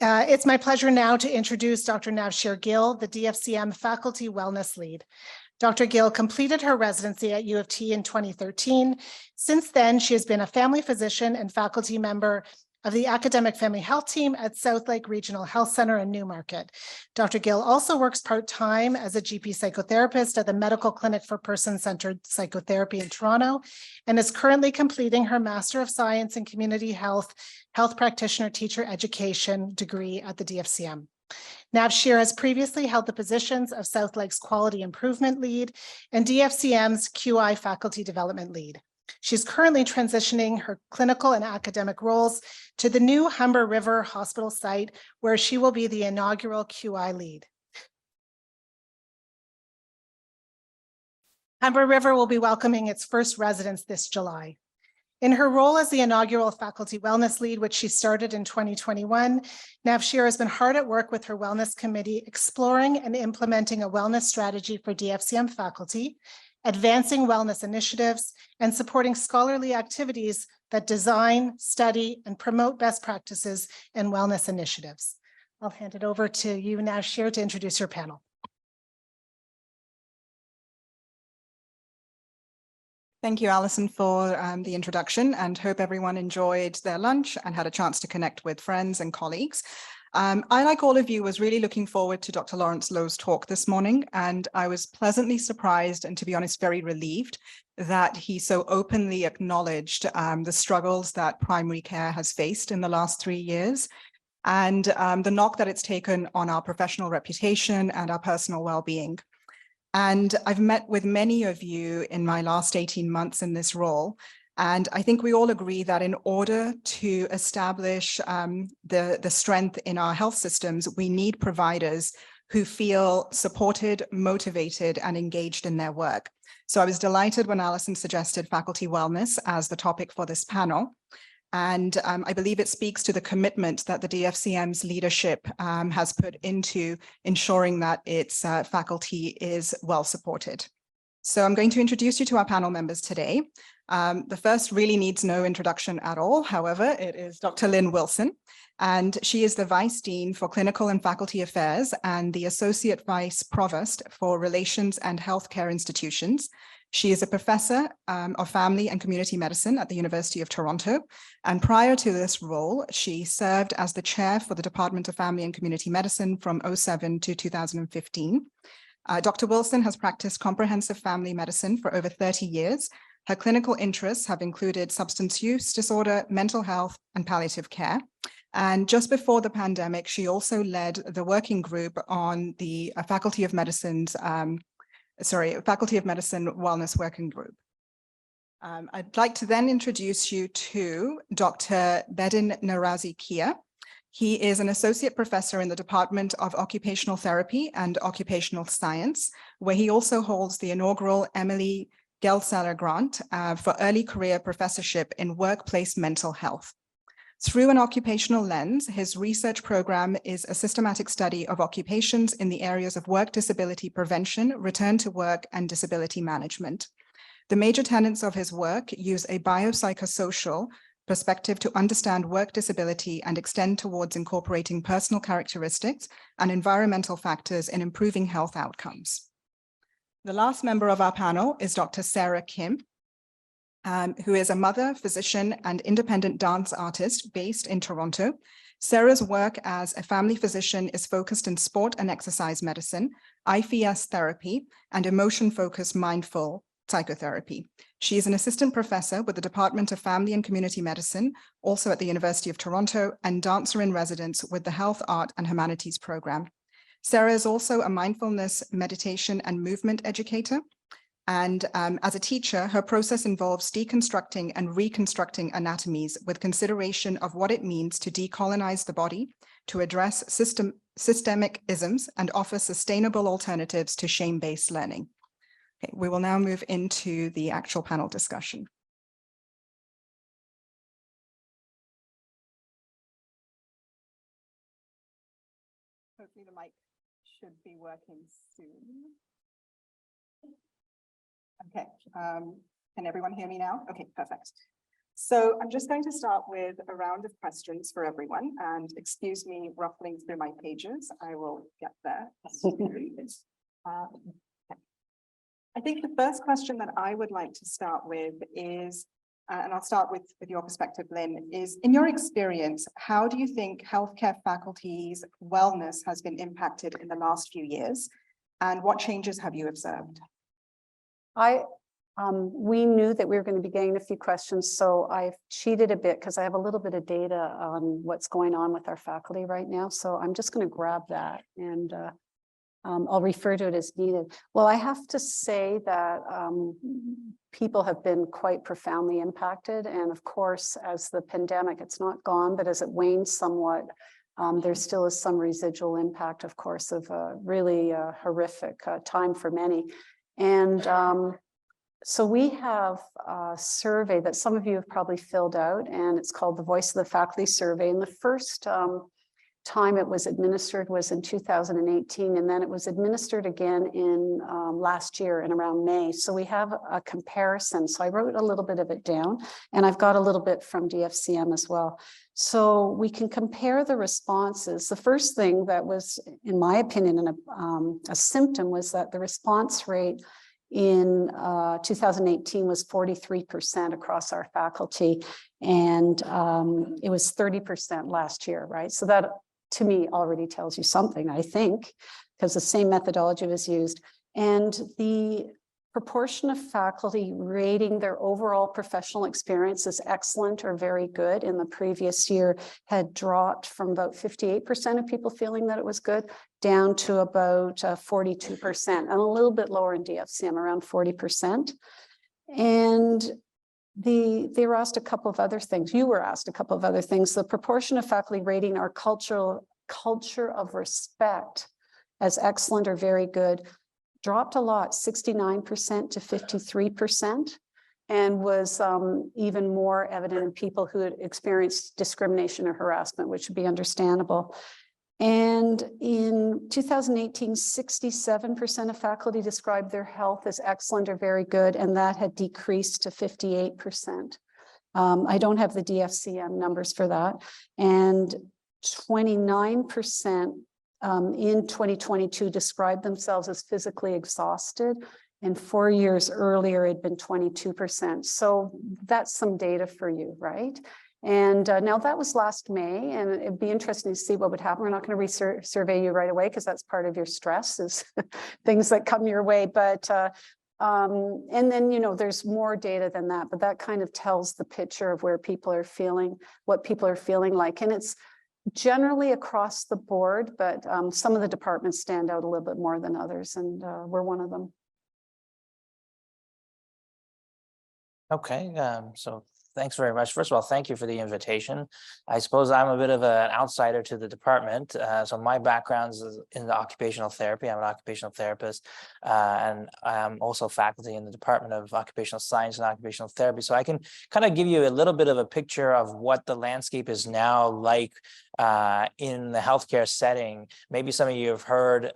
It's my pleasure now to introduce Dr. Navshir Gill, the DFCM Faculty Wellness Lead. Dr. Gill completed her residency at U of T in 2013. Since then, she has been a family physician and faculty member of the Academic Family Health Team at Southlake Regional Health Center in Newmarket. Dr. Gill also works part-time as a GP psychotherapist at the Medical Clinic for Person-Centered Psychotherapy in Toronto, and is currently completing her Master of Science in Community Health Practitioner Teacher Education degree at the DFCM. Navshir has previously held the positions of Southlake's Quality Improvement Lead and DFCM's QI Faculty Development Lead. She's currently transitioning her clinical and academic roles to the new Humber River Hospital site, where she will be the inaugural QI lead. Humber River will be welcoming its first residents this July. In her role as the inaugural Faculty Wellness Lead, which she started in 2021, Navshir has been hard at work with her Wellness Committee, exploring and implementing a wellness strategy for DFCM faculty, advancing wellness initiatives, and supporting scholarly activities that design, study, and promote best practices and wellness initiatives. I'll hand it over to you, Navshir, to introduce your panel. Thank you, Alison, for the introduction, and hope everyone enjoyed their lunch and had a chance to connect with friends and colleagues. I, like all of you, was really looking forward to Dr. Lawrence Lowe's talk this morning, and I was pleasantly surprised and, to be honest, very relieved that he so openly acknowledged the struggles that primary care has faced in the last 3 years, and the knock that it's taken on our professional reputation and our personal well-being. And I've met with many of you in my last 18 months in this role, and I think we all agree that in order to establish the strength in our health systems, we need providers who feel supported, motivated, and engaged in their work. So I was delighted when Alison suggested faculty wellness as the topic for this panel. And I believe it speaks to the commitment that the DFCM's leadership has put into ensuring that its faculty is well supported. So I'm going to introduce you to our panel members today. The first really needs no introduction at all. However, it is Dr. Lynn Wilson, and she is the Vice Dean for Clinical and Faculty Affairs and the Associate Vice Provost for Relations and Healthcare Institutions. She is a professor of family and community medicine at the University of Toronto. And prior to this role, she served as the chair for the Department of Family and Community Medicine from 2007 to 2015. Dr. Wilson has practiced comprehensive family medicine for over 30 years. Her clinical interests have included substance use disorder, mental health, and palliative care. And just before the pandemic, she also led the working group on the Faculty of Medicine Wellness Working Group. I'd like to then introduce you to Dr. Bedin Narazi Kia. He is an associate professor in the Department of Occupational Therapy and Occupational Science, where he also holds the inaugural Emily Geldseller Grant for early career professorship in workplace mental health. Through an occupational lens, his research program is a systematic study of occupations in the areas of work disability prevention, return to work, and disability management. The major tenets of his work use a biopsychosocial perspective to understand work disability and extend towards incorporating personal characteristics and environmental factors in improving health outcomes. The last member of our panel is Dr. Sarah Kim, who is a mother, physician, and independent dance artist based in Toronto. Sarah's work as a family physician is focused in sport and exercise medicine, IFES therapy, and emotion-focused mindful psychotherapy. She is an assistant professor with the Department of Family and Community Medicine, also at the University of Toronto, and dancer in residence with the Health, Art, and Humanities program. Sarah is also a mindfulness, meditation, and movement educator. And as a teacher, her process involves deconstructing and reconstructing anatomies with consideration of what it means to decolonize the body, to address systemic isms, and offer sustainable alternatives to shame-based learning. Okay, we will now move into the actual panel discussion. Hopefully the mic should be working soon. Okay, can everyone hear me now? Okay, perfect. So I'm just going to start with a round of questions for everyone, and excuse me ruffling through my pages. I will get there. I think the first question that I would like to start with is, and I'll start with your perspective, Lynn, is in your experience, how do you think healthcare faculty's wellness has been impacted in the last few years? And what changes have you observed? We knew that we were going to be getting a few questions, so I've cheated a bit because I have a little bit of data on what's going on with our faculty right now. So I'm just going to grab that and I'll refer to it as needed. Well, I have to say that people have been quite profoundly impacted. And of course, as the pandemic, it's not gone, but as it wanes somewhat, there still is some residual impact, of course, of a really horrific time for many. And so we have a survey that some of you have probably filled out, and it's called the Voice of the Faculty Survey. And the first time it was administered was in 2018, and then it was administered again in last year in around May. So we have a comparison. So I wrote a little bit of it down, and I've got a little bit from DFCM as well. So we can compare the responses. The first thing that was, in my opinion, a symptom was that the response rate in 2018 was 43% across our faculty, and it was 30% last year, right? So that, to me, already tells you something, I think, because the same methodology was used. And the proportion of faculty rating their overall professional experience as excellent or very good in the previous year had dropped from about 58% of people feeling that it was good down to about 42%, and a little bit lower in DFCM, around 40%. And they were asked a couple of other things. You were asked a couple of other things. The proportion of faculty rating our culture of respect as excellent or very good dropped a lot, 69% to 53%, and was even more evident in people who had experienced discrimination or harassment, which would be understandable. And in 2018, 67% of faculty described their health as excellent or very good, and that had decreased to 58%. I don't have the DFCM numbers for that. And 29% in 2022 described themselves as physically exhausted, and 4 years earlier it had been 22%. So that's some data for you, right? And now that was last May, and it'd be interesting to see what would happen. We're not going to survey you right away because that's part of your stress, is things that come your way. But and then, you know, there's more data than that, but that kind of tells the picture of where people are feeling, what people are feeling like. And it's generally across the board, but some of the departments stand out a little bit more than others, and we're one of them. Okay, so thanks very much. First of all, thank you for the invitation. I suppose I'm a bit of an outsider to the department. So my background is in the occupational therapy. I'm an occupational therapist, and I'm also faculty in the Department of Occupational Science and Occupational Therapy. So I can kind of give you a little bit of a picture of what the landscape is now like in the healthcare setting. Maybe some of you have heard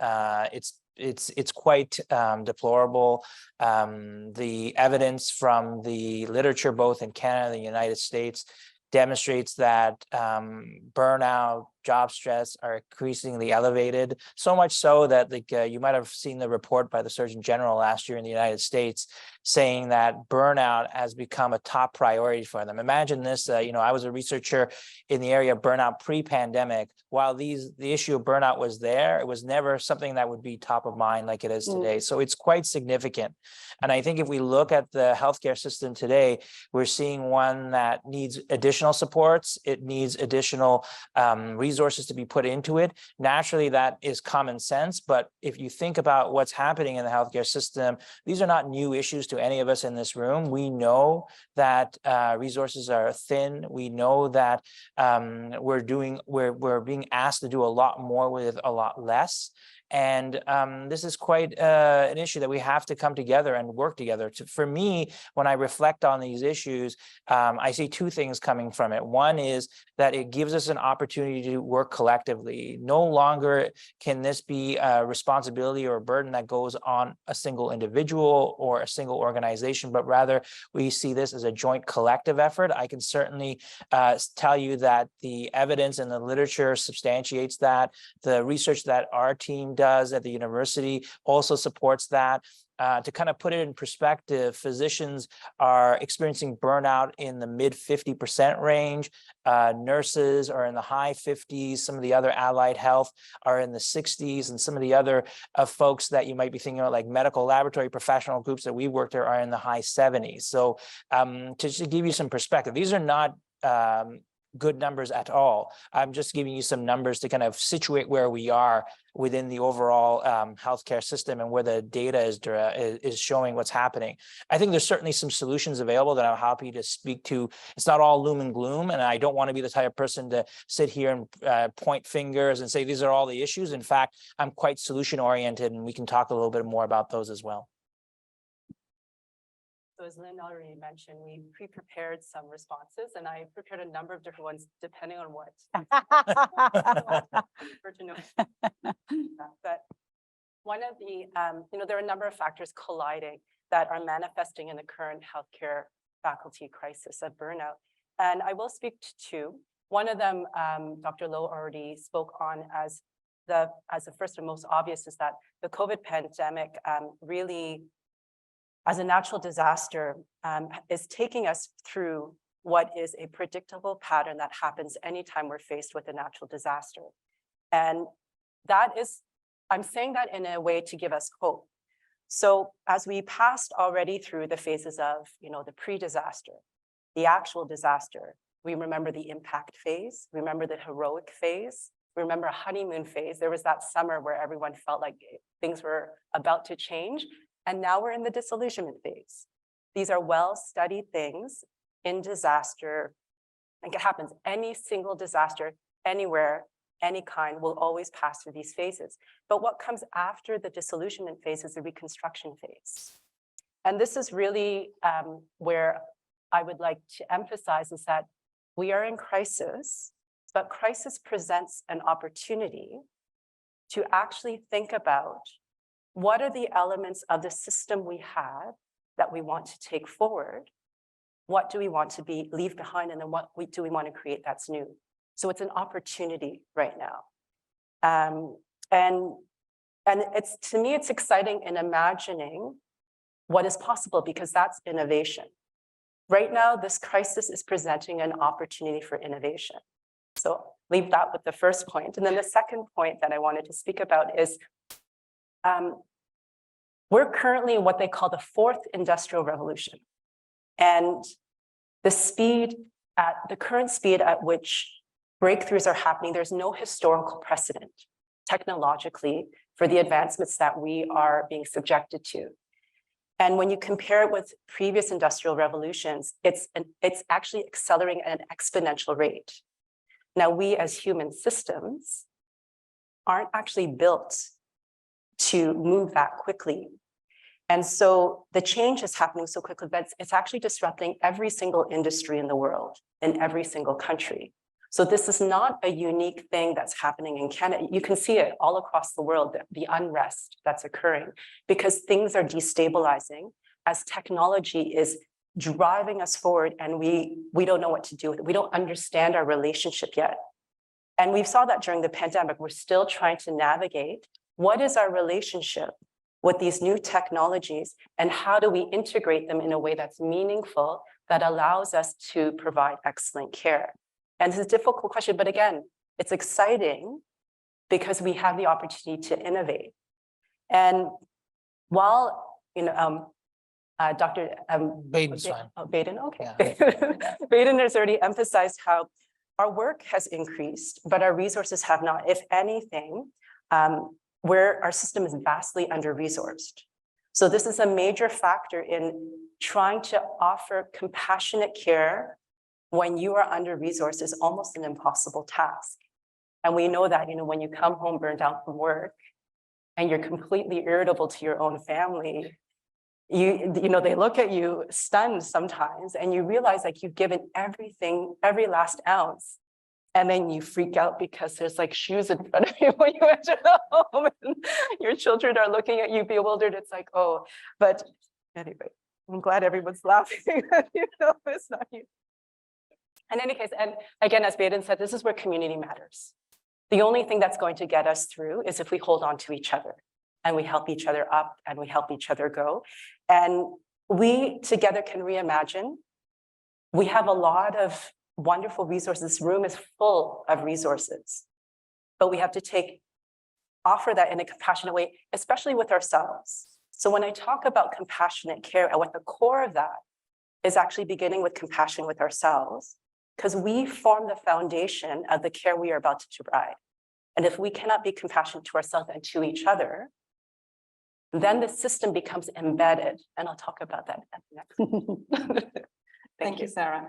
it's quite deplorable. The evidence from the literature, both in Canada and the United States, demonstrates that burnout, job stress are increasingly elevated, so much so that you might have seen the report by the Surgeon General last year in the United States saying that burnout has become a top priority for them. Imagine this, you know, I was a researcher in the area of burnout pre-pandemic. While the issue of burnout was there, it was never something that would be top of mind like it is today. So it's quite significant. And I think if we look at the healthcare system today, we're seeing one that needs additional supports. It needs additional resources to be put into it. Naturally, that is common sense. But if you think about what's happening in the healthcare system, these are not new issues to any of us in this room. We know that resources are thin. We know that we're being asked to do a lot more with a lot less. And this is quite an issue that we have to come together and work together. For me, when I reflect on these issues, I see two things coming from it. One is that it gives us an opportunity to work collectively. No longer can this be a responsibility or a burden that goes on a single individual or a single organization, but rather we see this as a joint collective effort. I can certainly tell you that the evidence and the literature substantiates that. The research that our team does at the university also supports that. To kind of put it in perspective, physicians are experiencing burnout in the mid 50% range. Nurses are in the high 50s. Some of the other allied health are in the 60s. And some of the other folks that you might be thinking about, like medical laboratory professional groups that we worked there, are in the high 70s. So to just give you some perspective, these are not good numbers at all. I'm just giving you some numbers to kind of situate where we are within the overall healthcare system and where the data is showing what's happening. I think there's certainly some solutions available that I'm happy to speak to. It's not all loom and gloom, and I don't want to be the type of person to sit here and point fingers and say these are all the issues. In fact, I'm quite solution oriented, and we can talk a little bit more about those as well. So as Lynn already mentioned, we pre-prepared some responses, and I prepared a number of different ones depending on what. But one of the, there are a number of factors colliding that are manifesting in the current healthcare faculty crisis of burnout. And I will speak to two. One of them, Dr. Lowe already spoke on as the first and most obvious, is that the COVID pandemic really, as a natural disaster, is taking us through what is a predictable pattern that happens anytime we're faced with a natural disaster. And that is, I'm saying that in a way to give us hope. So as we passed already through the phases of, the pre-disaster, the actual disaster, we remember the impact phase, remember the heroic phase, remember a honeymoon phase. There was that summer where everyone felt like things were about to change. And now we're in the disillusionment phase. These are well-studied things in disaster. I think it happens. Any single disaster, anywhere, any kind, will always pass through these phases. But what comes after the disillusionment phase is the reconstruction phase. And this is really where I would like to emphasize is that we are in crisis, but crisis presents an opportunity to actually think about what are the elements of the system we have that we want to take forward? What do we want to leave behind? And then what do we want to create that's new? So it's an opportunity right now. And it's, to me, it's exciting in imagining what is possible, because that's innovation. Right now, this crisis is presenting an opportunity for innovation. So leave that with the first point. And then the second point that I wanted to speak about is we're currently in what they call the fourth industrial revolution. And the current speed at which breakthroughs are happening, there's no historical precedent technologically for the advancements that we are being subjected to. And when you compare it with previous industrial revolutions, it's actually accelerating at an exponential rate. Now, we as human systems aren't actually built to move that quickly. And so the change is happening so quickly that it's actually disrupting every single industry in the world, in every single country. So this is not a unique thing that's happening in Canada. You can see it all across the world, the unrest that's occurring, because things are destabilizing as technology is driving us forward, and we don't know what to do with it. We don't understand our relationship yet. And we saw that during the pandemic. We're still trying to navigate what is our relationship with these new technologies, and how do we integrate them in a way that's meaningful, that allows us to provide excellent care? And it's a difficult question, but again, it's exciting because we have the opportunity to innovate. And while, Dr. Baden's fine. Baden, okay. Yeah. Baden has already emphasized how our work has increased, but our resources have not. If anything, where our system is vastly under-resourced. So this is a major factor in trying to offer compassionate care when you are under-resourced is almost an impossible task. And we know that, when you come home burned out from work, and you're completely irritable to your own family, you know, they look at you stunned sometimes, and you realize like you've given everything, every last ounce. And then you freak out because there's like shoes in front of you when you enter the home, and your children are looking at you bewildered. It's like, oh, but anyway, I'm glad everyone's laughing. You know, it's not you. In any case, and again, as Baden said, this is where community matters. The only thing that's going to get us through is if we hold on to each other and we help each other up and we help each other go. And we together can reimagine. We have a lot of wonderful resources. This room is full of resources, but we have to offer that in a compassionate way, especially with ourselves. So when I talk about compassionate care, and what the core of that is actually beginning with compassion with ourselves, because we form the foundation of the care we are about to provide. And if we cannot be compassionate to ourselves and to each other, then the system becomes embedded. And I'll talk about that at the next. Thank you, Sarah.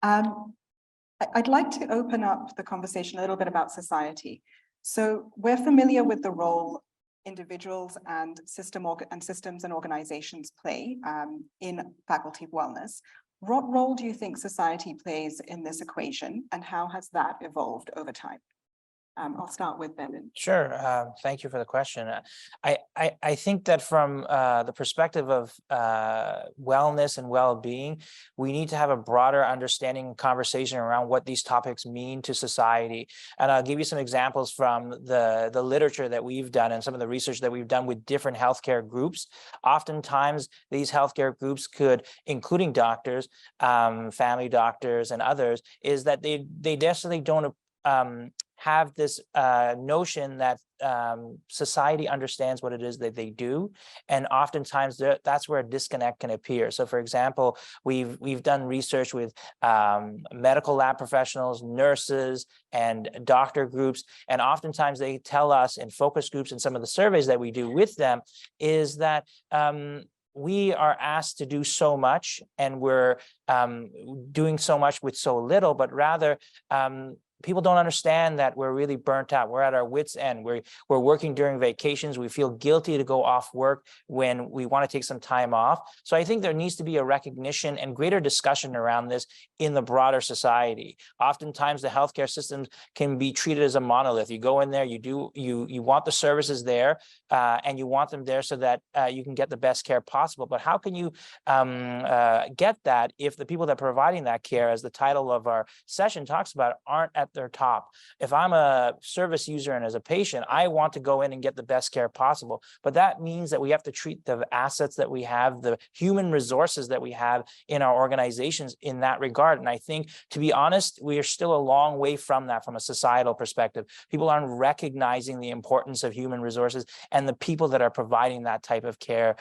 I'd like to open up the conversation a little bit about society. So we're familiar with the role individuals and systems and organizations play in faculty wellness. What role do you think society plays in this equation, and how has that evolved over time? I'll start with Bevan. Sure. Thank you for the question. I think that from the perspective of wellness and well-being, we need to have a broader understanding and conversation around what these topics mean to society. And I'll give you some examples from the literature that we've done and some of the research that we've done with different healthcare groups. Oftentimes, these healthcare groups could, including doctors, family doctors, and others, is that they definitely don't have this notion that society understands what it is that they do, and oftentimes that's where a disconnect can appear. So, for example, we've done research with medical lab professionals, nurses, and doctor groups, and oftentimes they tell us in focus groups and some of the surveys that we do with them is that we are asked to do so much, and we're doing so much with so little, but rather people don't understand that we're really burnt out. We're at our wits' end. We're working during vacations. We feel guilty to go off work when we want to take some time off. So I think there needs to be a recognition and greater discussion around this in the broader society. Oftentimes, the healthcare systems can be treated as a monolith. You go in there, you want the services there, and you want them there so that you can get the best care possible. But how can you get that if the people that are providing that care, as the title of our session talks about, aren't at their top? If I'm a service user and as a patient, I want to go in and get the best care possible. But that means that we have to treat the assets that we have, the human resources that we have in our organizations in that regard. And I think, to be honest, we are still a long way from that from a societal perspective. People aren't recognizing the importance of human resources and the people that are providing that type of care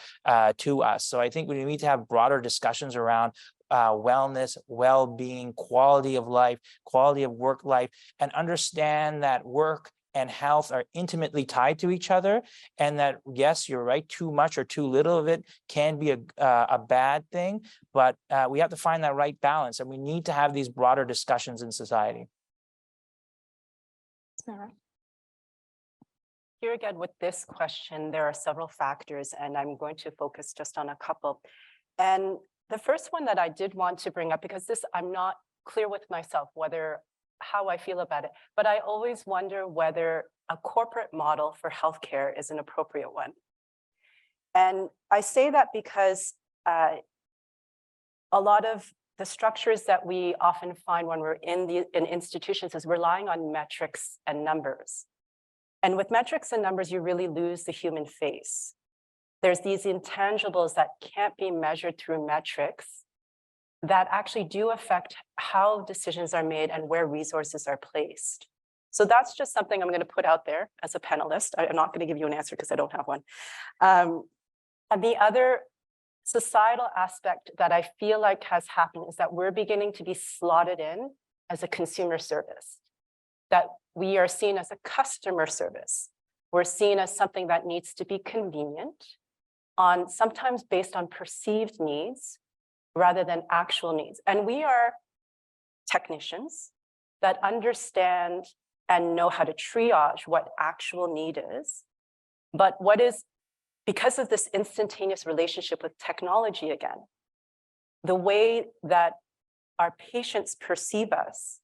to us. So I think we need to have broader discussions around wellness, well-being, quality of life, quality of work life, and understand that work and health are intimately tied to each other, and that, yes, you're right, too much or too little of it can be a bad thing, but we have to find that right balance, and we need to have these broader discussions in society. Sarah? Here again, with this question, there are several factors, and I'm going to focus just on a couple. And the first one that I did want to bring up, because this, I'm not clear with myself how I feel about it, but I always wonder whether a corporate model for healthcare is an appropriate one. And I say that because a lot of the structures that we often find when we're in institutions is relying on metrics and numbers. And with metrics and numbers, you really lose the human face. There's these intangibles that can't be measured through metrics that actually do affect how decisions are made and where resources are placed. So that's just something I'm going to put out there as a panelist. I'm not going to give you an answer because I don't have one. And the other societal aspect that I feel like has happened is that we're beginning to be slotted in as a consumer service, that we are seen as a customer service. We're seen as something that needs to be convenient, sometimes based on perceived needs rather than actual needs. And we are technicians that understand and know how to triage what actual need is But because of this instantaneous relationship with technology again, the way that our patients perceive us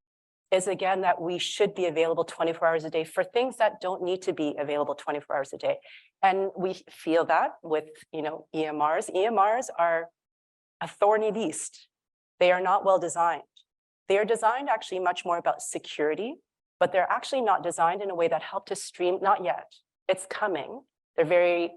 is again that we should be available 24 hours a day for things that don't need to be available 24 hours a day. And we feel that with, EMRs. EMRs are a thorny beast. They are not well designed. They are designed actually much more about security, but they're actually not designed in a way that help to stream, not yet. It's coming. They're very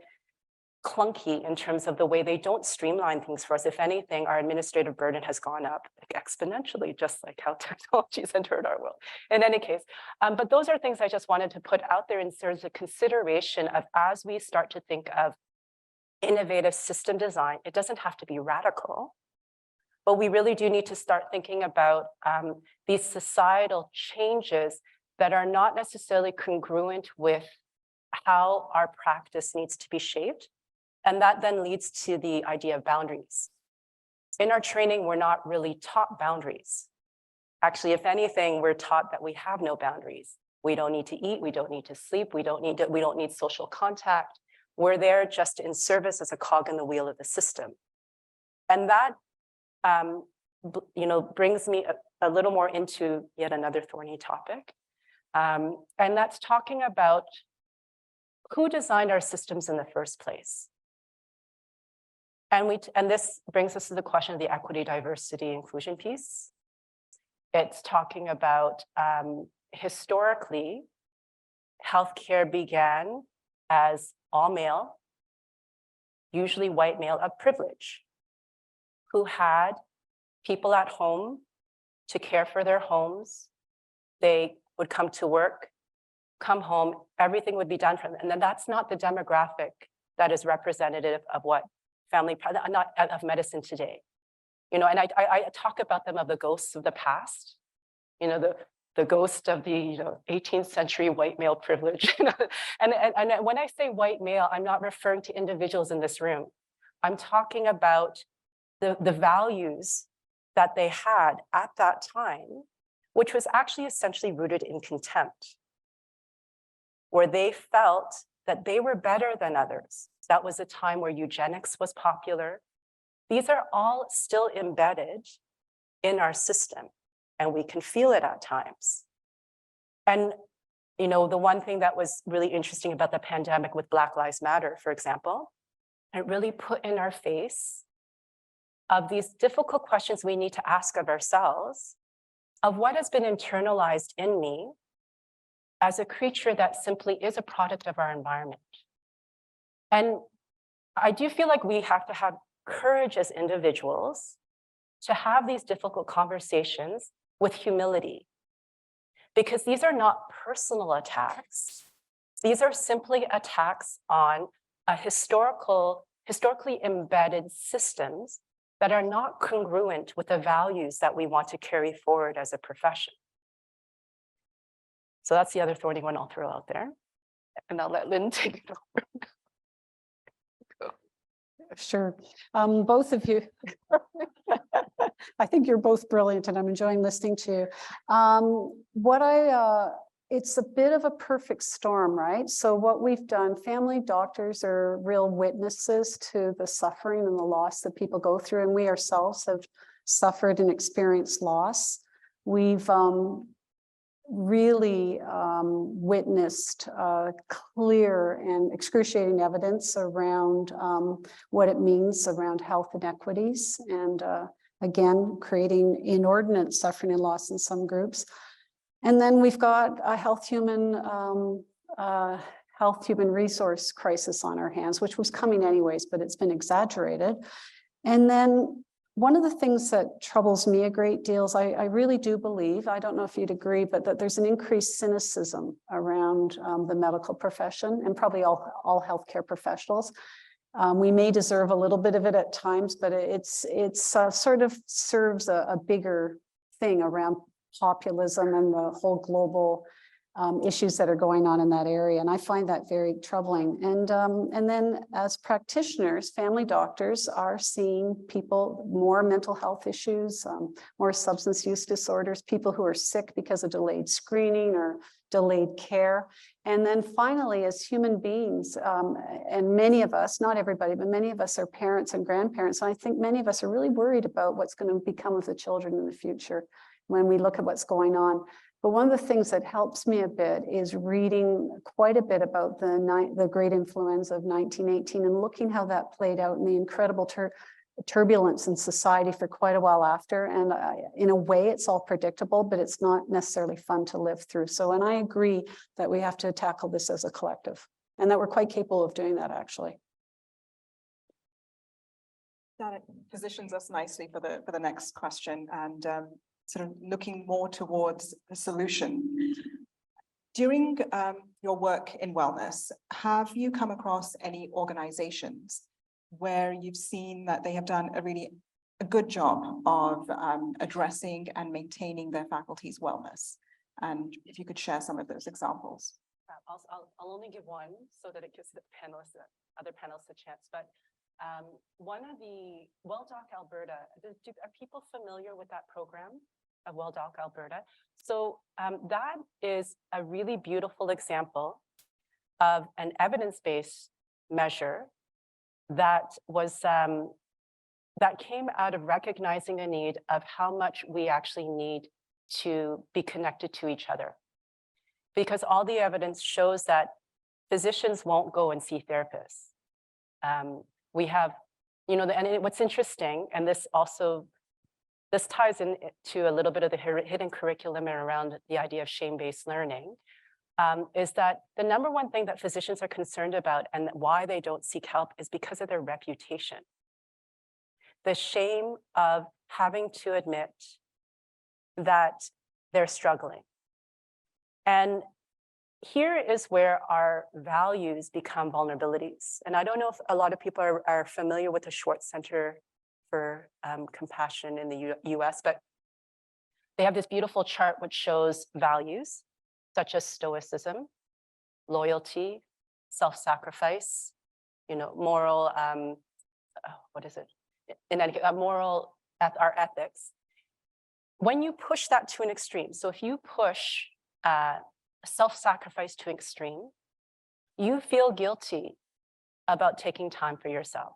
clunky in terms of the way they don't streamline things for us. If anything, our administrative burden has gone up exponentially, just like how technology's entered our world. In any case, but those are things I just wanted to put out there in terms of consideration of as we start to think of innovative system design, it doesn't have to be radical, but we really do need to start thinking about these societal changes that are not necessarily congruent with how our practice needs to be shaped. And that then leads to the idea of boundaries. In our training, we're not really taught boundaries. Actually, if anything, we're taught that we have no boundaries. We don't need to eat, we don't need to sleep, we don't need social contact. We're there just in service as a cog in the wheel of the system. And that brings me a little more into yet another thorny topic. And that's talking about who designed our systems in the first place. And this brings us to the question of the equity, diversity, inclusion piece. It's talking about historically, healthcare began as all male, usually white male of privilege, who had people at home to care for their homes. They would come to work, come home, everything would be done for them. And then that's not the demographic that is representative of what not of medicine today. And I talk about them of the ghosts of the past, the ghost of the 18th century white male privilege. And when I say white male, I'm not referring to individuals in this room. I'm talking about the values that they had at that time, which was actually essentially rooted in contempt, where they felt that they were better than others. That was a time where eugenics was popular. These are all still embedded in our system, and we can feel it at times. And the one thing that was really interesting about the pandemic with Black Lives Matter, for example, it really put in our face of these difficult questions we need to ask of ourselves, of what has been internalized in me as a creature that simply is a product of our environment. And I do feel like we have to have courage as individuals to have these difficult conversations with humility, because these are not personal attacks. These are simply attacks on a historically embedded systems that are not congruent with the values that we want to carry forward as a profession. So that's the other thorny one I'll throw out there. And I'll let Lynn take it over. Sure. Both of you. I think you're both brilliant and I'm enjoying listening to you. It's a bit of a perfect storm, right? So what we've done, family doctors are real witnesses to the suffering and the loss that people go through. And we ourselves have suffered and experienced loss. We've really witnessed clear and excruciating evidence around what it means around health inequities and again, creating inordinate suffering and loss in some groups. And then we've got a health human resource crisis on our hands, which was coming anyways, but it's been exaggerated. And then one of the things that troubles me a great deal is I really do believe, I don't know if you'd agree, but that there's an increased cynicism around the medical profession and probably all healthcare professionals. We may deserve a little bit of it at times, but it's sort of serves a bigger thing around populism and the whole global issues that are going on in that area. And I find that very troubling. And then as practitioners, family doctors are seeing people, more mental health issues, more substance use disorders, people who are sick because of delayed screening or delayed care. And then finally, as human beings, and many of us, not everybody, but many of us are parents and grandparents. And I think many of us are really worried about what's going to become of the children in the future when we look at what's going on. But one of the things that helps me a bit is reading quite a bit about the great influenza of 1918 and looking how that played out in the incredible turbulence in society for quite a while after. And in a way, it's all predictable, but it's not necessarily fun to live through. So, and I agree that we have to tackle this as a collective and that we're quite capable of doing that, actually. That positions us nicely for the next question and sort of looking more towards a solution. During your work in wellness, have you come across any organizations where you've seen that they have done a good job of addressing and maintaining their faculty's wellness? And if you could share some of those examples. I'll only give one so that it gives the panelists, other panelists a chance. But one of the WellDoc Alberta, are people familiar with that program of WellDoc Alberta? So that is a really beautiful example of an evidence-based measure that was that came out of recognizing a need of how much we actually need to be connected to each other. Because all the evidence shows that physicians won't go and see therapists. We have, and what's interesting, and this ties into a little bit of the hidden curriculum around the idea of shame-based learning, is that the number one thing that physicians are concerned about and why they don't seek help is because of their reputation. The shame of having to admit that they're struggling. And here is where our values become vulnerabilities. And I don't know if a lot of people are familiar with the Schwartz Center for Compassion in the US, but they have this beautiful chart which shows values such as stoicism, loyalty, self-sacrifice, moral, our ethics. When you push that to an extreme, so if you push self-sacrifice to an extreme, you feel guilty about taking time for yourself.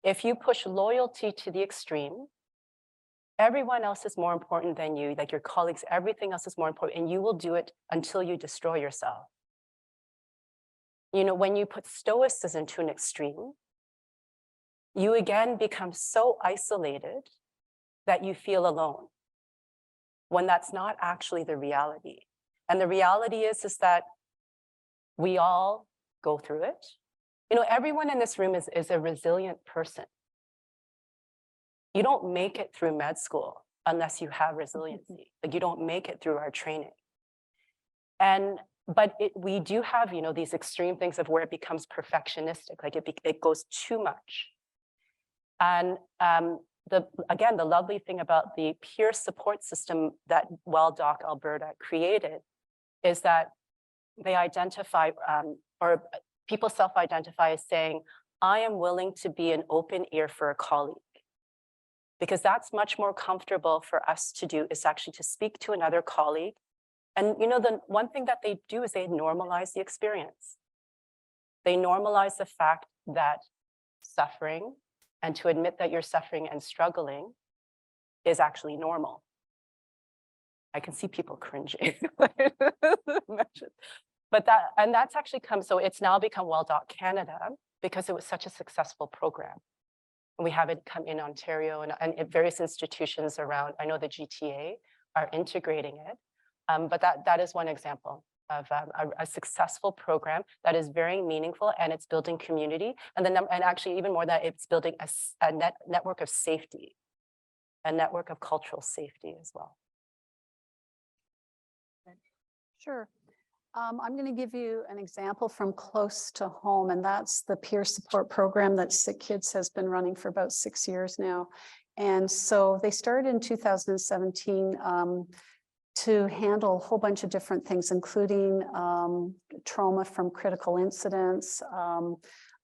If you push loyalty to the extreme, everyone else is more important than you, like your colleagues, everything else is more important, and you will do it until you destroy yourself. When you put stoicism to an extreme, you again become so isolated that you feel alone, when that's not actually the reality. And the reality is that we all go through it. Everyone in this room is a resilient person. You don't make it through med school unless you have resiliency. Like you don't make it through our training. But we do have, these extreme things of where it becomes perfectionistic, like it goes too much. And again, the lovely thing about the peer support system that WellDoc Alberta created is that they identify, or people self-identify as saying, I am willing to be an open ear for a colleague. Because that's much more comfortable for us to do, is actually to speak to another colleague. And the one thing that they do is they normalize the experience. They normalize the fact that suffering, and to admit that you're suffering and struggling, is actually normal. I can see people cringing. But that's actually come, so it's now become WellDoc Canada because it was such a successful program. And we have it come in Ontario and at various institutions around. I know the GTA are integrating it, but that is one example of a successful program that is very meaningful, and it's building community. And actually even more that it's building a network of safety, a network of cultural safety as well. Sure. I'm going to give you an example from close to home, and that's the peer support program that Sick Kids has been running for about 6 years now. And so they started in 2017 to handle a whole bunch of different things, including trauma from critical incidents,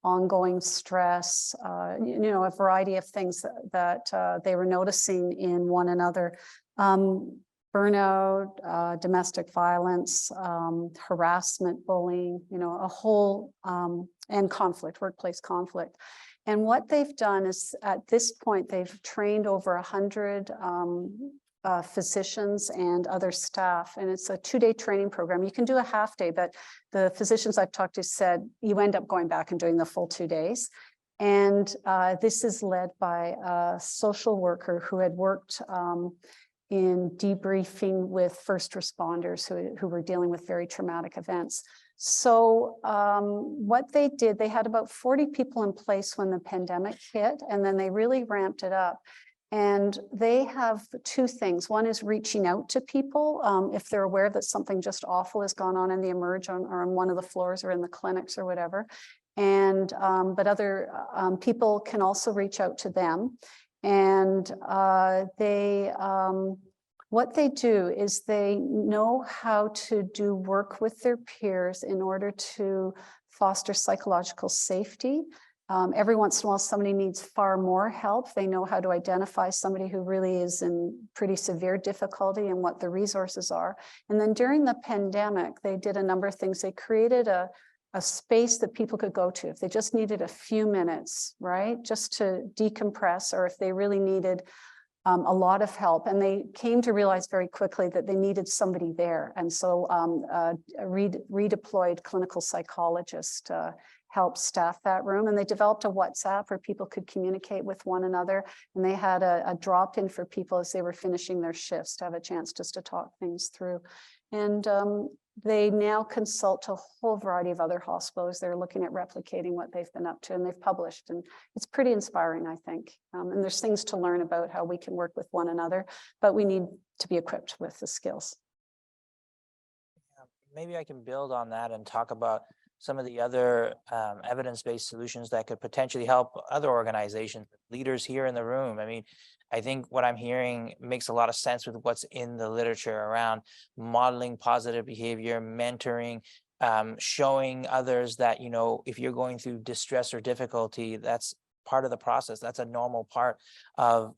ongoing stress, a variety of things that they were noticing in one another. burnout, domestic violence, harassment, bullying, a whole, and conflict, workplace conflict. And what they've done is at this point, they've trained over 100 physicians and other staff, and it's a 2-day training program. You can do a half day, but the physicians I've talked to said you end up going back and doing the full 2 days. And this is led by a social worker who had worked in debriefing with first responders who were dealing with very traumatic events. So what they did, they had about 40 people in place when the pandemic hit, and then they really ramped it up. And they have 2 things. One is reaching out to people if they're aware that something just awful has gone on in the emerge or on one of the floors or in the clinics or whatever. And but other people can also reach out to them. And what they do is they know how to do work with their peers in order to foster psychological safety. Every once in a while, somebody needs far more help. They know how to identify somebody who really is in pretty severe difficulty and what the resources are. And then during the pandemic, they did a number of things. They created a space that people could go to if they just needed a few minutes, right? Just to decompress, or if they really needed a lot of help. And they came to realize very quickly that they needed somebody there. And so a redeployed clinical psychologist helped staff that room. And they developed a WhatsApp where people could communicate with one another. And they had a drop-in for people as they were finishing their shifts to have a chance just to talk things through. And they now consult a whole variety of other hospitals. They're looking at replicating what they've been up to, and they've published, and it's pretty inspiring, I think. And there's things to learn about how we can work with one another, but we need to be equipped with the skills. Maybe I can build on that and talk about some of the other evidence-based solutions that could potentially help other organizations, leaders here in the room. I mean, I think what I'm hearing makes a lot of sense with what's in the literature around modeling positive behavior, mentoring, showing others that, if you're going through distress or difficulty, that's part of the process. That's a normal part of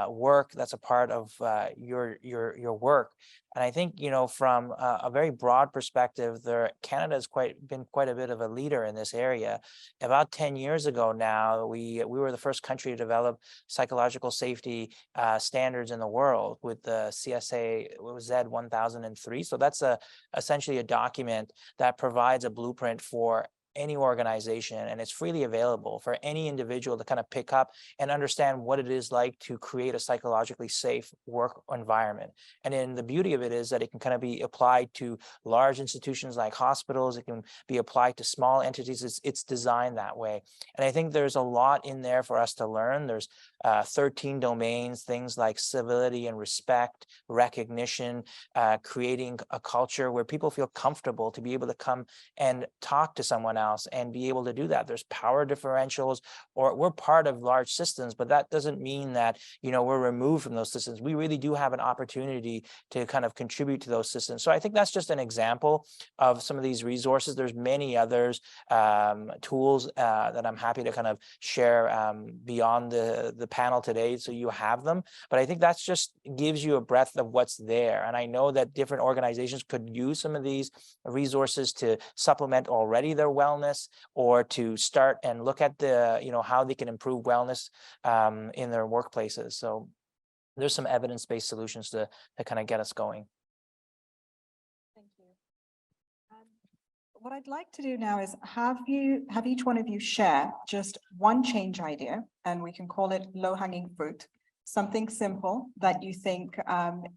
work. That's a part of your work. And I think, from a very broad perspective, Canada has been quite a bit of a leader in this area. About 10 years ago now, we were the first country to develop psychological safety standards in the world with the CSA Z1003. So that's essentially a document that provides a blueprint for any organization, and it's freely available for any individual to kind of pick up and understand what it is like to create a psychologically safe work environment. And then the beauty of it is that it can kind of be applied to large institutions like hospitals. It can be applied to small entities. It's designed that way. And I think there's a lot in there for us to learn. There's 13 domains, things like civility and respect, recognition, creating a culture where people feel comfortable to be able to come and talk to someone else and be able to do that. There's power differentials, or we're part of large systems, but that doesn't mean that, we're removed from those systems. We really do have an opportunity to kind of contribute to those systems. So I think that's just an example of some of these resources. There's many others, tools that I'm happy to kind of share beyond the panel today, so you have them. But I think that's just gives you a breadth of what's there. And I know that different organizations could use some of these resources to supplement already their wellness, or to start and look at how they can improve wellness in their workplaces. So there's some evidence-based solutions to kind of get us going. Thank you. What I'd like to do now is have each one of you share just one change idea, and we can call it low-hanging fruit, something simple that you think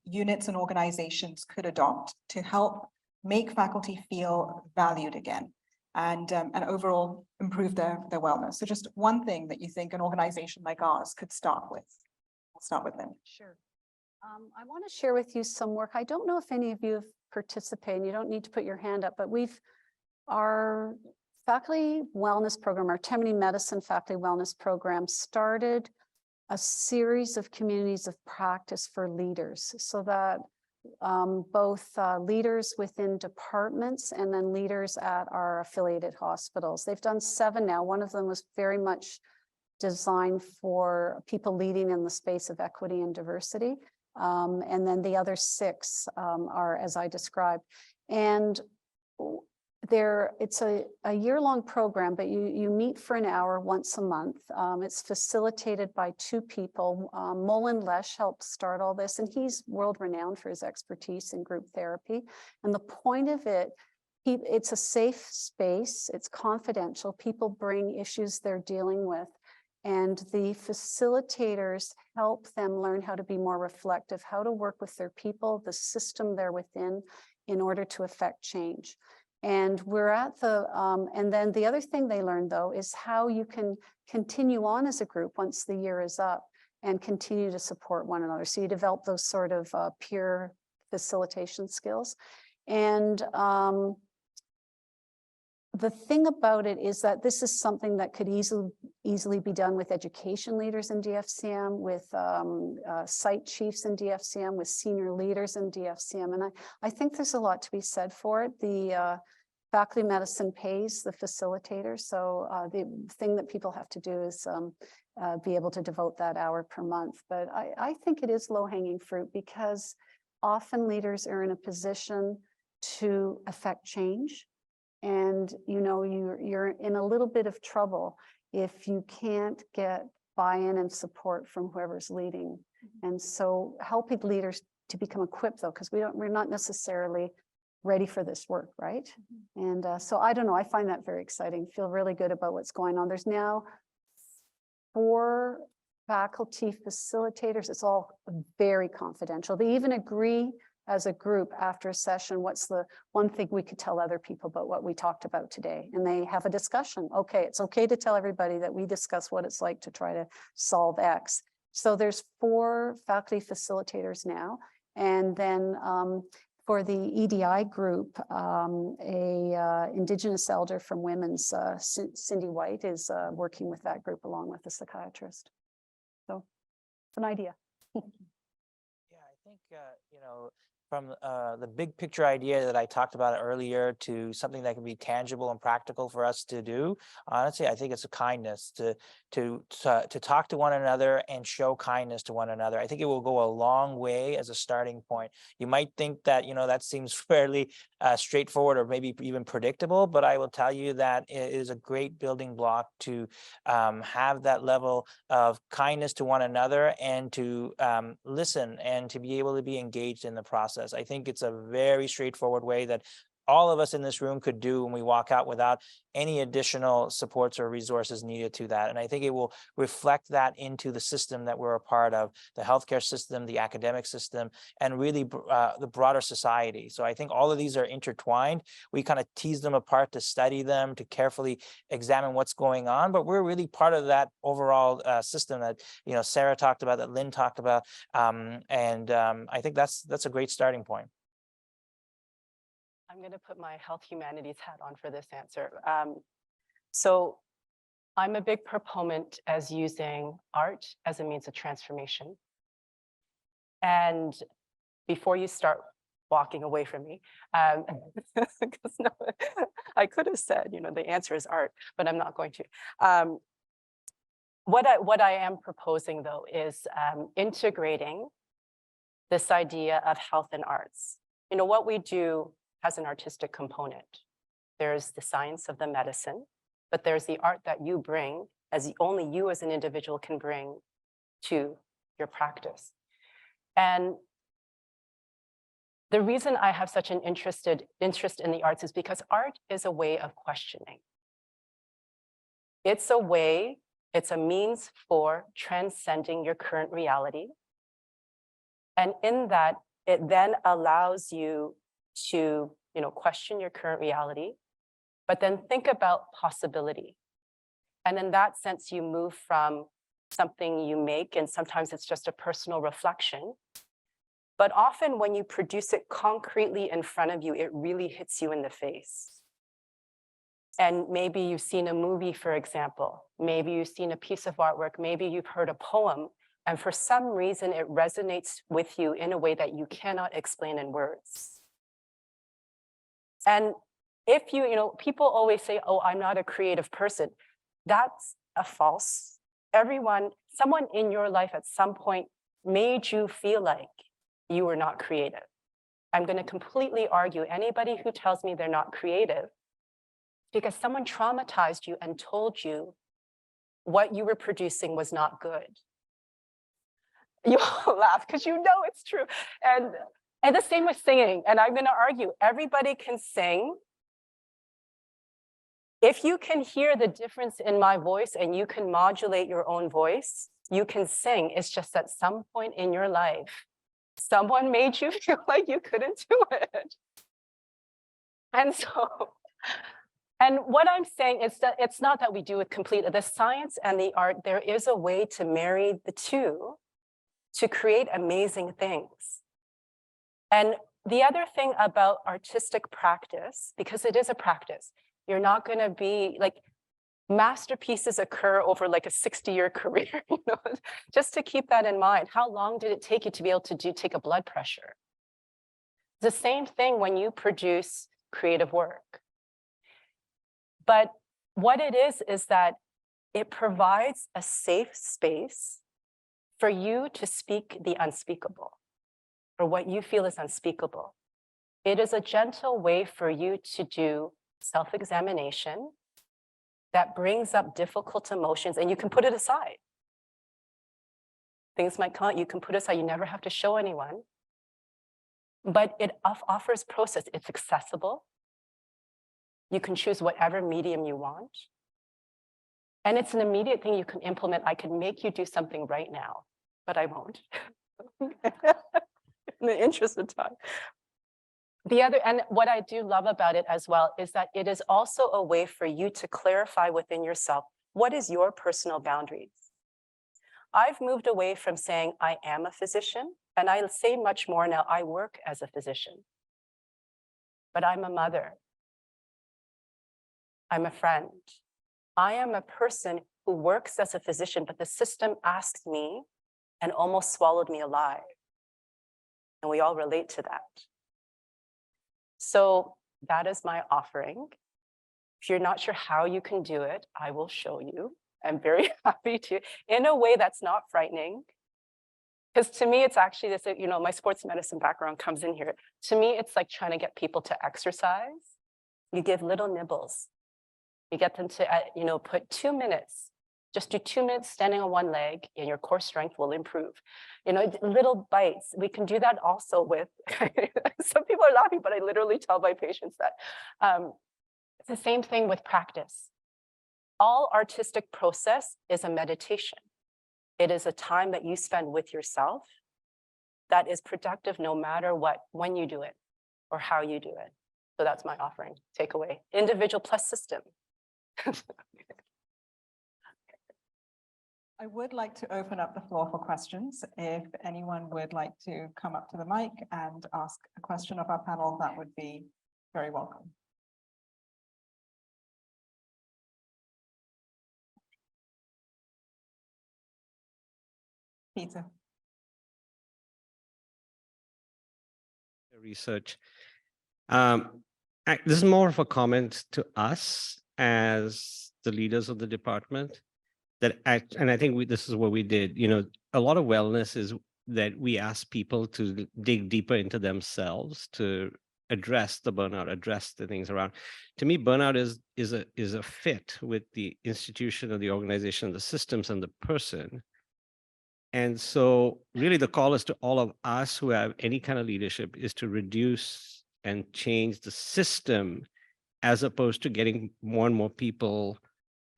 units and organizations could adopt to help make faculty feel valued again, and overall improve their wellness. So just one thing that you think an organization like ours could start with. I'll start with them. Sure. I want to share with you some work. I don't know if any of you have participated. You don't need to put your hand up, but our faculty wellness program, our Tammany Medicine faculty wellness program, started a series of communities of practice for leaders, so that both leaders within departments and then leaders at our affiliated hospitals. They've done 7 now. One of them was very much designed for people leading in the space of equity and diversity. And then the other 6 are as I described. And it's a year-long program, but you meet for an hour once a month. It's facilitated by 2 people. Mullen Lesh helped start all this, and he's world-renowned for his expertise in group therapy. And the point of it, it's a safe space, it's confidential. People bring issues they're dealing with, and the facilitators help them learn how to be more reflective, how to work with their people, the system they're within, in order to affect change. And we're at and then the other thing they learn, though, is how you can continue on as a group once the year is up and continue to support one another. So you develop those sort of peer facilitation skills. And the thing about it is that this is something that could easily be done with education leaders in DFCM, with site chiefs in DFCM, with senior leaders in DFCM. And I think there's a lot to be said for it. The faculty medicine pays the facilitator. So the thing that people have to do is be able to devote that hour per month. But I think it is low-hanging fruit, because often leaders are in a position to affect change. And, you know, you're in a little bit of trouble if you can't get buy-in and support from whoever's leading. And so helping leaders to become equipped, though, because we're not necessarily ready for this work, right? And so I don't know, I find that very exciting. Feel really good about what's going on. There's now 4 faculty facilitators. It's all very confidential. They even agree as a group after a session, what's the one thing we could tell other people about what we talked about today? And they have a discussion. Okay, it's okay to tell everybody that we discuss what it's like to try to solve X. So there's 4 faculty facilitators now. And then for the EDI group, a Indigenous elder from Women's, Cindy White, is working with that group along with the psychiatrist. So it's an idea. Yeah, I think, you know, from the big picture idea that I talked about earlier to something that can be tangible and practical for us to do, honestly, I think it's a kindness to talk to one another and show kindness to one another. I think it will go a long way as a starting point. You might think that, you know, that seems fairly straightforward or maybe even predictable, but I will tell you that it is a great building block to have that level of kindness to one another and to listen and to be able to be engaged in the process. I think it's a very straightforward way that all of us in this room could do when we walk out without any additional supports or resources needed to that. And I think it will reflect that into the system that we're a part of, the healthcare system, the academic system, and really the broader society. So I think all of these are intertwined. We kind of tease them apart to study them, to carefully examine what's going on, but we're really part of that overall system that, you know, Sarah talked about, that Lynn talked about. I think that's a great starting point. I'm going to put my health humanities hat on for this answer. So I'm a big proponent as using art as a means of transformation. And before you start walking away from me, because no, I could have said, you know, the answer is art, but I'm not going to. What I am proposing, though, is integrating this idea of health and arts. You know, what we do has an artistic component. There's the science of the medicine, but there's the art that you bring, as only you as an individual can bring to your practice. And the reason I have such an interest in the arts is because art is a way of questioning. It's a means for transcending your current reality. And in that, it then allows you to, you know, question your current reality, but then think about possibility. And in that sense, you move from something you make, and sometimes it's just a personal reflection. But often when you produce it concretely in front of you, it really hits you in the face. And maybe you've seen a movie, for example. Maybe you've seen a piece of artwork. Maybe you've heard a poem. And for some reason, it resonates with you in a way that you cannot explain in words. And if you know, people always say, oh, I'm not a creative person. That's a false. Someone in your life at some point made you feel like you were not creative. I'm going to completely argue anybody who tells me they're not creative because someone traumatized you and told you what you were producing was not good. You all laugh because you know it's true. And the same with singing. And I'm going to argue everybody can sing. If you can hear the difference in my voice and you can modulate your own voice, you can sing. It's just at some point in your life, someone made you feel like you couldn't do it. And so, and what I'm saying is that it's not that we do it completely. The science and the art, there is a way to marry the two to create amazing things. And the other thing about artistic practice, because it is a practice, you're not going to be like, masterpieces occur over like a 60-year career, you know, just to keep that in mind. How long did it take you to be able to take a blood pressure? The same thing when you produce creative work. But what it is that it provides a safe space for you to speak the unspeakable, or what you feel is unspeakable. It is a gentle way for you to do self-examination that brings up difficult emotions, and you can put it aside. Things might come out, you can put it aside, you never have to show anyone. But it offers process, it's accessible. You can choose whatever medium you want. And it's an immediate thing you can implement. I can make you do something right now, but I won't. In the interest of time. The other, and what I do love about it as well, is that it is also a way for you to clarify within yourself, what is your personal boundaries? I've moved away from saying I am a physician, and I say much more now, I work as a physician. But I'm a mother. I'm a friend. I am a person who works as a physician, but the system asked me and almost swallowed me alive. And we all relate to that. So that is my offering. If you're not sure how you can do it, I will show you. I'm very happy to, in a way that's not frightening. Because to me, it's actually this, you know, my sports medicine background comes in here. To me, it's like trying to get people to exercise. You give little nibbles. You get them to, you know, put 2 minutes, just do 2 minutes standing on one leg and your core strength will improve. You know, little bites. We can do that also with, some people are laughing, but I literally tell my patients that. It's the same thing with practice. All artistic process is a meditation. It is a time that you spend with yourself that is productive no matter what, when you do it or how you do it. So that's my offering, takeaway. Individual plus system. I would like to open up the floor for questions. If anyone would like to come up to the mic and ask a question of our panel, that would be very welcome. Peter. Research. This is more of a comment to us as the leaders of the department. And I think this is what we did. You know, a lot of wellness is that we ask people to dig deeper into themselves to address the burnout, address the things around. To me, burnout is a fit with the institution or the organization, the systems, and the person. And so really the call is to all of us who have any kind of leadership is to reduce and change the system as opposed to getting more and more people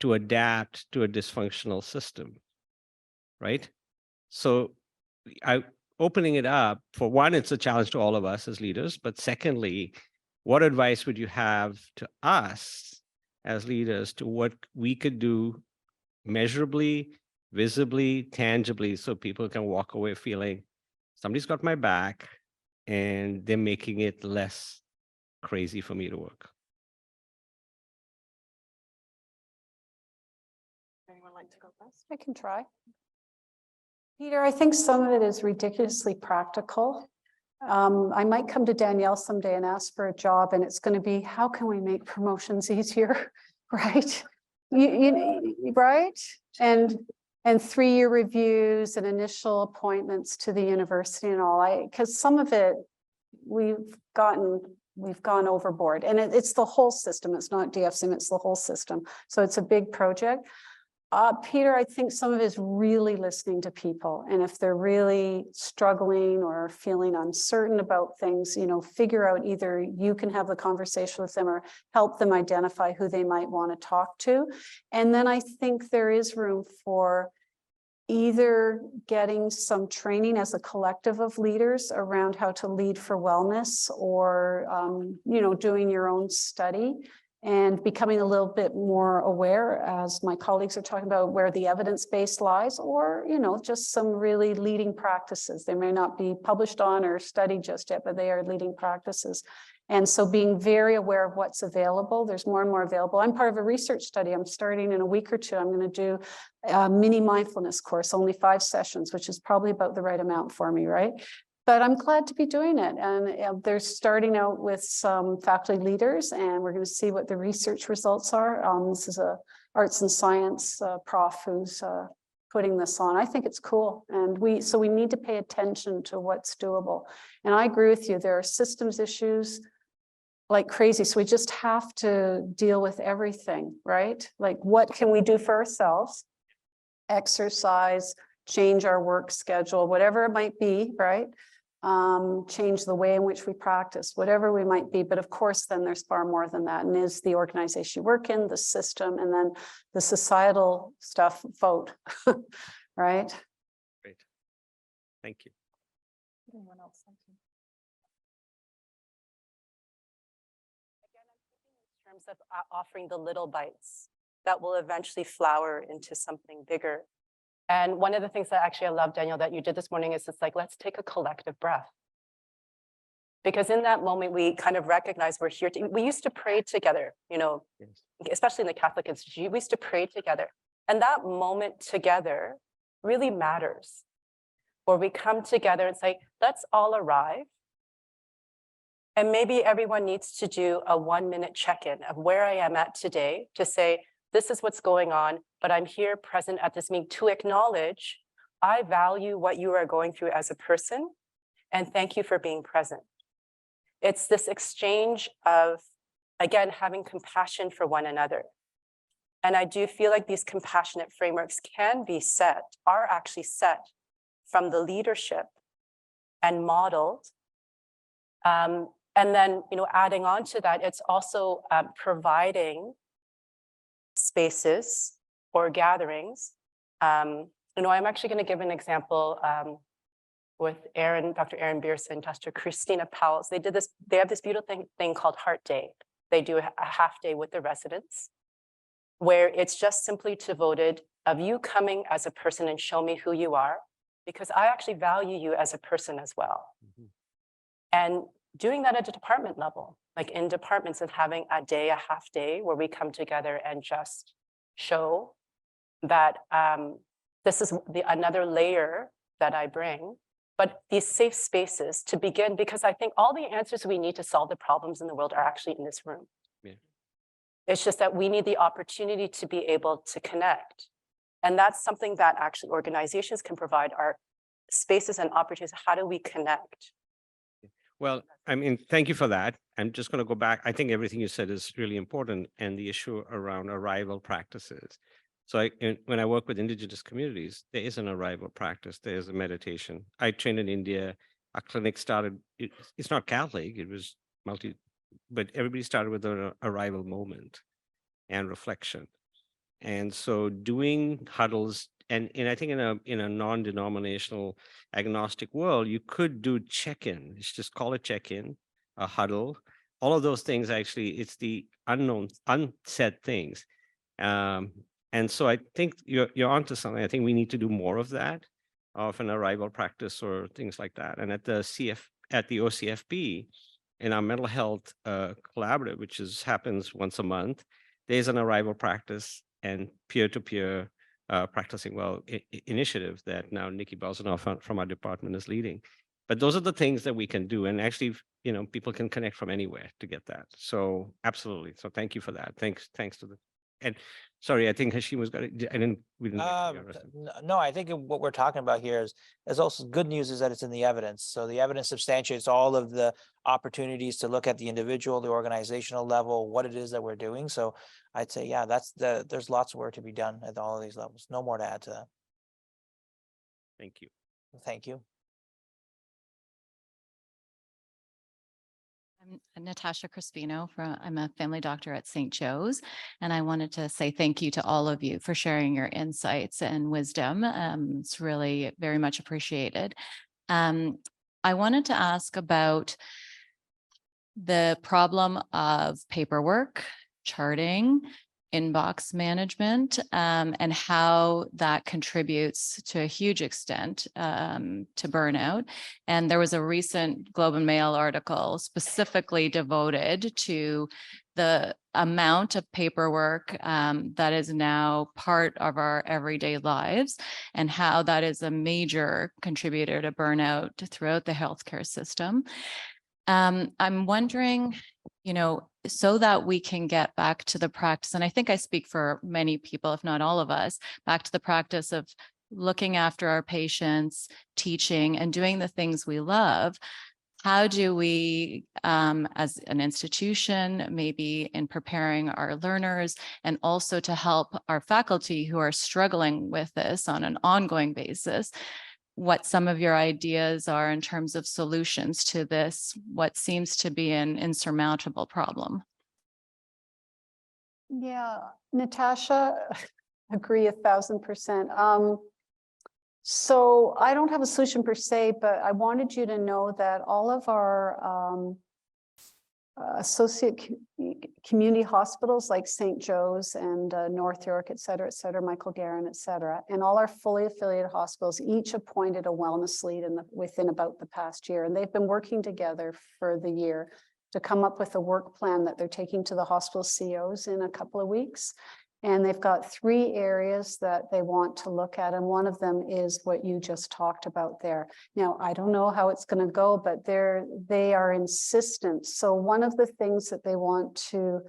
to adapt to a dysfunctional system, right? So opening it up, for one, it's a challenge to all of us as leaders, but secondly, what advice would you have to us as leaders to what we could do measurably, visibly, tangibly, so people can walk away feeling somebody's got my back and they're making it less crazy for me to work. Anyone like to go first? I can try. Peter, I think some of it is ridiculously practical. I might come to Danielle someday and ask for a job, and it's going to be, how can we make promotions easier, right? Right? And And 3-year reviews and initial appointments to the university and all, because some of it we've gone overboard, and it's the whole system. It's not DFCM, it's the whole system. So it's a big project. Peter, I think some of it is really listening to people. And if they're really struggling or feeling uncertain about things, you know, figure out either you can have the conversation with them or help them identify who they might want to talk to. And then I think there is room for either getting some training as a collective of leaders around how to lead for wellness, or, you know, doing your own study and becoming a little bit more aware, as my colleagues are talking about, where the evidence base lies, or, you know, just some really leading practices. They may not be published on or studied just yet, but they are leading practices. And so being very aware of what's available, there's more and more available. I'm part of a research study. I'm starting in a week or two. I'm going to do a mini mindfulness course, only 5 sessions, which is probably about the right amount for me, right? But I'm glad to be doing it. And they're starting out with some faculty leaders, and we're going to see what the research results are. This is a arts and science prof who's putting this on. I think it's cool. And we need to pay attention to what's doable. And I agree with you. There are systems issues like crazy. So we just have to deal with everything, right? Like, what can we do for ourselves? Exercise, change our work schedule, whatever it might be, right? Change the way in which we practice, whatever we might be. But of course, then there's far more than that. And is the organization you work in, the system, and then the societal stuff, vote, right? Great. Thank you. Anyone else? In terms of offering the little bites that will eventually flower into something bigger. And one of the things that actually I love, Daniel, that you did this morning is it's like, let's take a collective breath. Because in that moment, we kind of recognize we're here. We used to pray together, you know, Yes. especially in the Catholic Institute, we used to pray together. And that moment together really matters. Where we come together and say, let's all arrive. And maybe everyone needs to do a 1-minute check-in of where I am at today to say, this is what's going on, but I'm here present at this meeting to acknowledge I value what you are going through as a person, and thank you for being present. It's this exchange of, again, having compassion for one another. And I do feel like these compassionate frameworks are actually set from the leadership and modeled. And then, you know, adding on to that, it's also providing spaces or gatherings. You know, I'm actually going to give an example with Dr. Aaron Beerson, Dr. Christina Powell's. They have this beautiful thing called Heart Day. They do a half day with the residents where it's just simply devoted of you coming as a person and show me who you are, because I actually value you as a person as well. Mm-hmm. And doing that at a department level, like in departments, and having a half day where we come together and just show that this is another layer that I bring, but these safe spaces to begin, because I think all the answers we need to solve the problems in the world are actually in this room. Yeah. It's just that we need the opportunity to be able to connect. And that's something that actually organizations can provide, are spaces and opportunities. How do we connect? Well, I mean, thank you for that. I'm just going to go back. I think everything you said is really important, and the issue around arrival practices. So when I work with indigenous communities, there is an arrival practice. There is a meditation. I trained in India. Our clinic started, it's not Catholic, it was but everybody started with an arrival moment and reflection. And so doing huddles, and I think in a non-denominational agnostic world, you could do check-in. It's just call it check-in, a huddle. All of those things, actually, it's the unknown, unsaid things. And so I think you're onto something. I think we need to do more of that, of an arrival practice or things like that. And at the OCFP, in our mental health collaborative, which happens once a month, there's an arrival practice and peer-to-peer practicing well initiative that now Nikki Belzanoff from our department is leading. But those are the things that we can do, and actually, you know, people can connect from anywhere to get that. So absolutely. So thank you for that. Thanks to the And sorry, I think Hashim was I didn't, we didn't. No, I think what we're talking about here is also good news is that it's in the evidence. So the evidence substantiates all of the opportunities to look at the individual, the organizational level, what it is that we're doing. So I'd say, yeah, there's lots of work to be done at all of these levels. No more to add to that. Thank you. Thank you. I'm Natasha Crispino I'm a family doctor at St. Joe's, and I wanted to say thank you to all of you for sharing your insights and wisdom. It's really very much appreciated. I wanted to ask about the problem of paperwork, charting, inbox management, and how that contributes to a huge extent to burnout. And there was a recent Globe and Mail article specifically devoted to the amount of paperwork that is now part of our everyday lives and how that is a major contributor to burnout throughout the healthcare system. I'm wondering, so that we can get back to the practice, and I think I speak for many people, if not all of us, back to the practice of looking after our patients, teaching, and doing the things we love. How do we, as an institution, maybe in preparing our learners, and also to help our faculty who are struggling with this on an ongoing basis, what some of your ideas are in terms of solutions to this, what seems to be an insurmountable problem? Yeah, Natasha, agree 1,000%. So I don't have a solution per se, but I wanted you to know that all of our associate community hospitals like St. Joe's and North York, et cetera, Michael Garron, et cetera, and all our fully affiliated hospitals each appointed a wellness lead within about the past year. And they've been working together for the year to come up with a work plan that they're taking to the hospital CEOs in a couple of weeks. And they've got 3 areas that they want to look at. And one of them is what you just talked about there. Now, I don't know how it's going to go, but they are insistent. So one of the things that they want to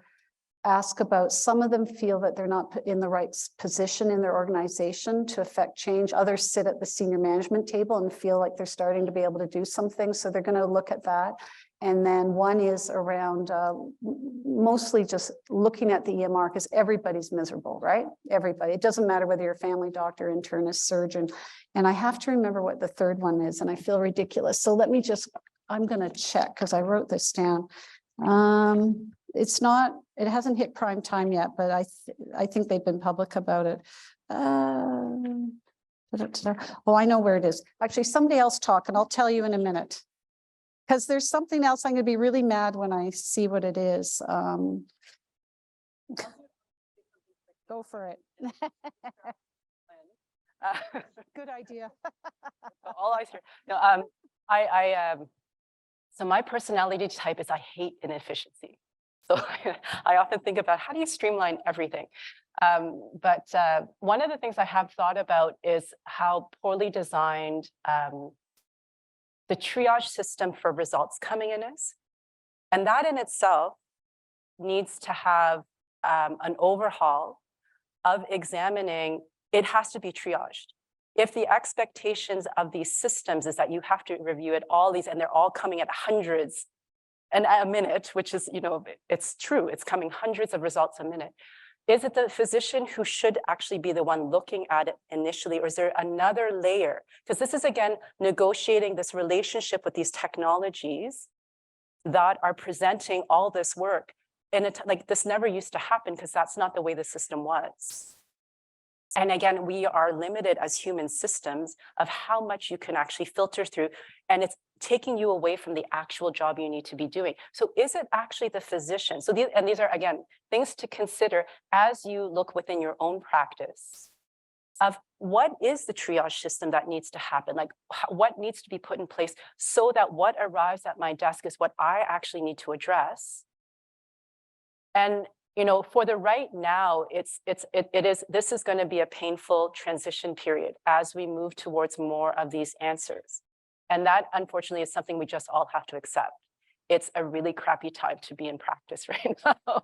ask about, some of them feel that they're not in the right position in their organization to affect change. Others sit at the senior management table and feel like they're starting to be able to do something. So they're going to look at that. And then one is around mostly just looking at the EMR, because everybody's miserable, right? Everybody. It doesn't matter whether you're a family doctor, internist, surgeon. And I have to remember what the third one is, and I feel ridiculous. So let me I'm going to check because I wrote this down. It hasn't hit prime time yet, but I think they've been public about it. Oh, I know where it is. Actually, somebody else talk and I'll tell you in a minute. Because there's something else, I'm going to be really mad when I see what it is. Go for it. Good idea. All I hear. No, so my personality type is I hate inefficiency. So I often think about how do you streamline everything? But one of the things I have thought about is how poorly designed the triage system for results coming in is. And that in itself needs to have an overhaul of examining, it has to be triaged. If the expectations of these systems is that you have to review it, all these, and they're all coming at hundreds and a minute, which is, it's true, it's coming hundreds of results a minute. Is it the physician who should actually be the one looking at it initially, or is there another layer? Because this is, again, negotiating this relationship with these technologies that are presenting all this work. And like this never used to happen because that's not the way the system was. And again, we are limited as human systems of how much you can actually filter through, and it's taking you away from the actual job you need to be doing. So is it actually the physician? So these are, again, things to consider as you look within your own practice of what is the triage system that needs to happen? Like what needs to be put in place so that what arrives at my desk is what I actually need to address. And for the right now, this is going to be a painful transition period as we move towards more of these answers. And that, unfortunately, is something we just all have to accept. It's a really crappy time to be in practice right now,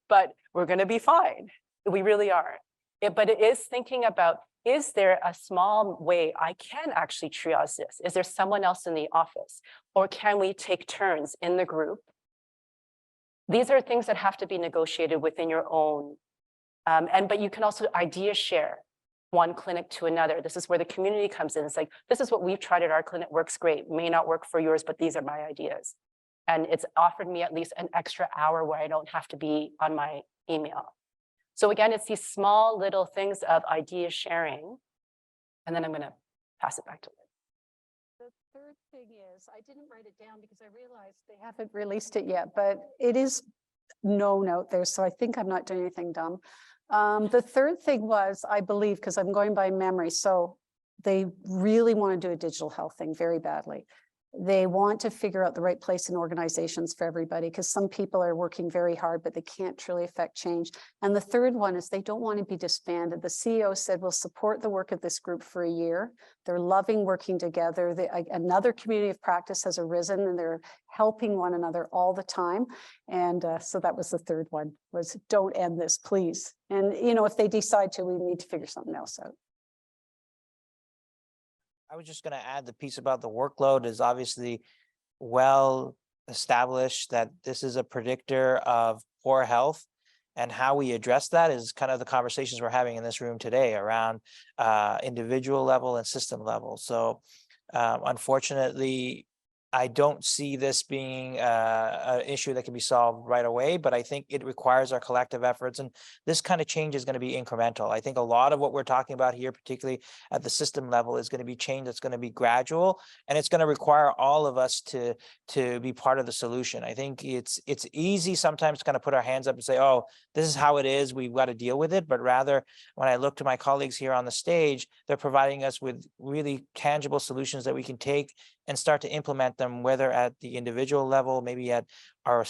but we're going to be fine. We really are. But it is thinking about, is there a small way I can actually triage this? Is there someone else in the office? Or can we take turns in the group? These are things that have to be negotiated within your own. But you can also idea share one clinic to another. This is where the community comes in. It's like, this is what we've tried at our clinic, works great, may not work for yours, but these are my ideas. And it's offered me at least an extra hour where I don't have to be on my email. So again, it's these small little things of idea sharing. And then I'm going to pass it back to Liz. The third thing is, I didn't write it down because I realized they haven't released it yet, but it is known out there. So I think I'm not doing anything dumb. The third thing was, I believe, because I'm going by memory, so they really want to do a digital health thing very badly. They want to figure out the right place in organizations for everybody, because some people are working very hard, but they can't truly affect change. And the third one is they don't want to be disbanded. The CEO said, we'll support the work of this group for a year. They're loving working together. Another community of practice has arisen and they're helping one another all the time. And so that was the third one, was don't end this, please. And, you know, if they decide to, we need to figure something else out. I was just going to add the piece about the workload is obviously well established that this is a predictor of poor health, and how we address that is kind of the conversations we're having in this room today around individual level and system level. So unfortunately, I don't see this being an issue that can be solved right away, but I think it requires our collective efforts. And this kind of change is going to be incremental. I think a lot of what we're talking about here, particularly at the system level, is going to be change that's going to be gradual, and it's going to require all of us to be part of the solution. I think it's easy sometimes to kind of put our hands up and say, oh, this is how it is, we've got to deal with it. But rather, when I look to my colleagues here on the stage, they're providing us with really tangible solutions that we can take and start to implement them, whether at the individual level, maybe at our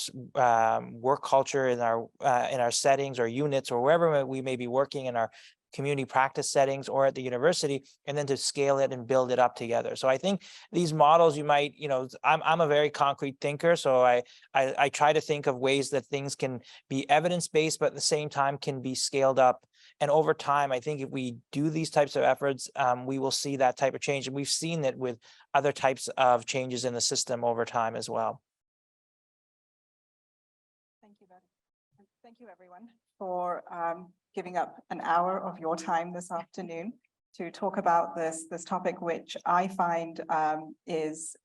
work culture in our settings or units, or wherever we may be working in our community practice settings or at the university, and then to scale it and build it up together. So I think these models, you might, you know, I'm a very concrete thinker, so I try to think of ways that things can be evidence-based, but at the same time can be scaled up. And over time, I think if we do these types of efforts, we will see that type of change. And we've seen it with other types of changes in the system over time as well. Thank you, Betty. And thank you, everyone, for giving up an hour of your time this afternoon to talk about this topic, which I find is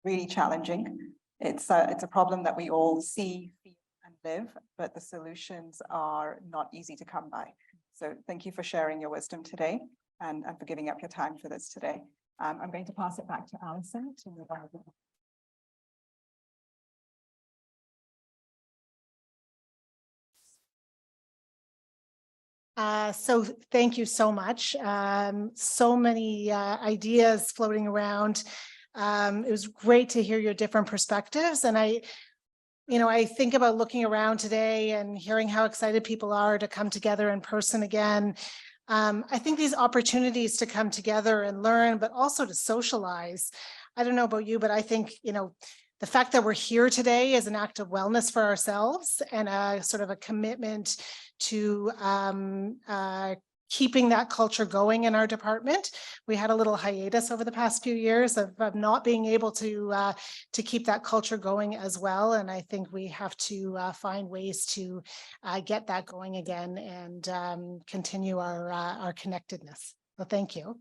really challenging. It's a problem that we all see, feel, and live, but the solutions are not easy to come by. So thank you for sharing your wisdom today and for giving up your time for this today. I'm going to pass it back to Alison to move on. So thank you so much. So many ideas floating around. It was great to hear your different perspectives. And I think about looking around today and hearing how excited people are to come together in person again. I think these opportunities to come together and learn, but also to socialize. I don't know about you, but I think, the fact that we're here today is an act of wellness for ourselves and a sort of a commitment to keeping that culture going in our department. We had a little hiatus over the past few years of not being able to keep that culture going as well. And I think we have to find ways to get that going again and continue our connectedness. So thank you.